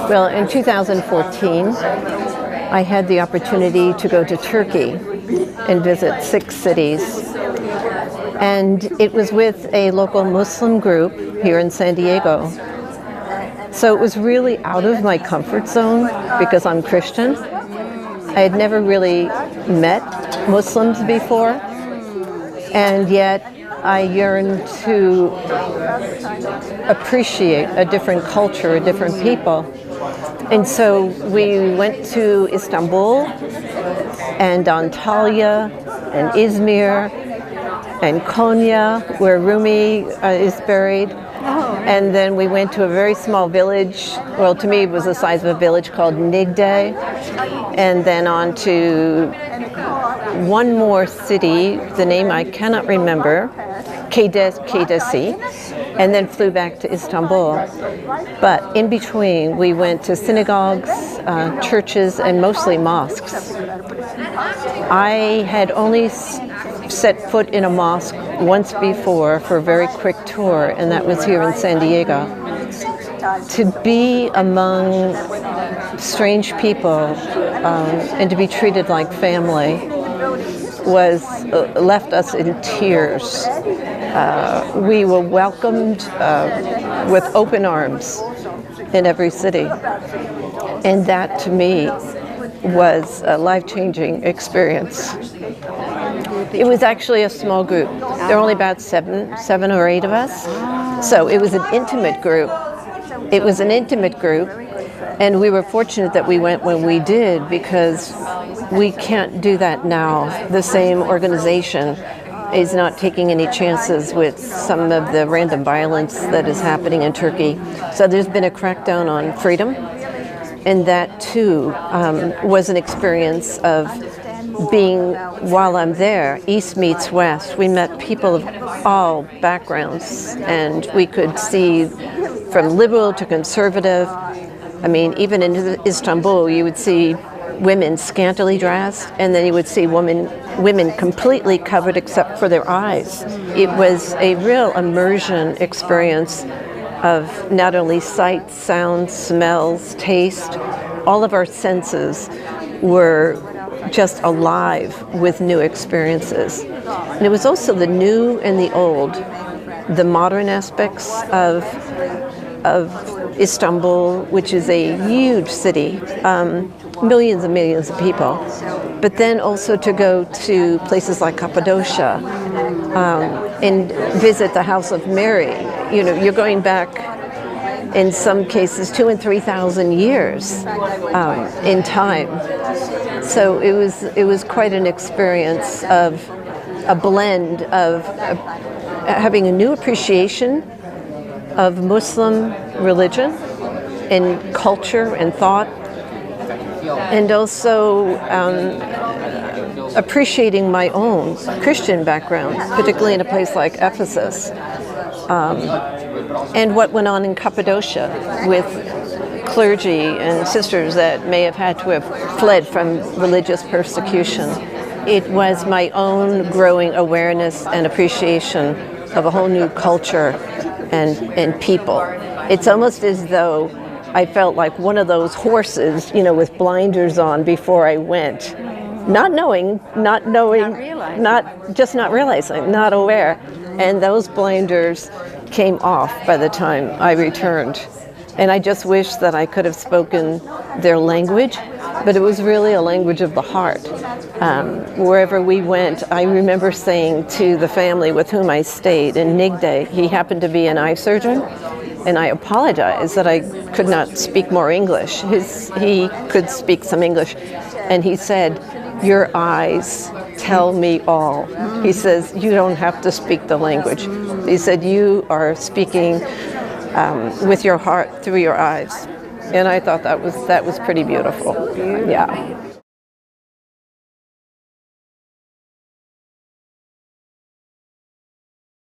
Well, in 2014, I had the opportunity to go to Turkey and visit 6 cities. And it was with a local Muslim group here in San Diego. So it was really out of my comfort zone because I'm Christian. I had never really met Muslims before, and yet I yearned to appreciate a different culture, a different people. And so we went to Istanbul and Antalya and Izmir and Konya, where Rumi is buried. And then we went to a very small village, well, to me it was the size of a village, called Nigde, and then on to one more city, the name I cannot remember, Kedesi, and then flew back to Istanbul. But in between, we went to synagogues, churches, and mostly mosques. I had only set foot in a mosque once before for a very quick tour, and that was here in San Diego. To be among strange people and to be treated like family was left us in tears. We were welcomed with open arms in every city, and that to me was a life-changing experience. It was actually a small group. There were only about seven or eight of us, so it was an intimate group. It was an intimate group, and we were fortunate that we went when we did, because we can't do that now. The same organization is not taking any chances with some of the random violence that is happening in Turkey. So there's been a crackdown on freedom, and that too was an experience of being, while I'm there, East meets West. We met people of all backgrounds, and we could see from liberal to conservative. I mean, even in Istanbul, you would see women scantily dressed, and then you would see women completely covered except for their eyes. It was a real immersion experience of not only sight, sounds, smells, taste. All of our senses were just alive with new experiences. And it was also the new and the old, the modern aspects of Istanbul, which is a huge city, millions and millions of people. But then also to go to places like Cappadocia and visit the House of Mary. You know, you're going back, in some cases, 2,000 and 3,000 years in time. So it was quite an experience of a blend of having a new appreciation of Muslim religion and culture and thought, and also appreciating my own Christian background, particularly in a place like Ephesus, and what went on in Cappadocia with clergy and sisters that may have had to have fled from religious persecution. It was my own growing awareness and appreciation of a whole new culture and people. It's almost as though I felt like one of those horses, you know, with blinders on before I went, not realizing, not aware. And those blinders came off by the time I returned. And I just wish that I could have spoken their language, but it was really a language of the heart. Wherever we went, I remember saying to the family with whom I stayed in Nigde, he happened to be an eye surgeon, and I apologized that I could not speak more English. He could speak some English, and he said, "Your eyes tell me all." He says, "You don't have to speak the language." He said, "You are speaking with your heart through your eyes." And I thought that was pretty beautiful. Yeah.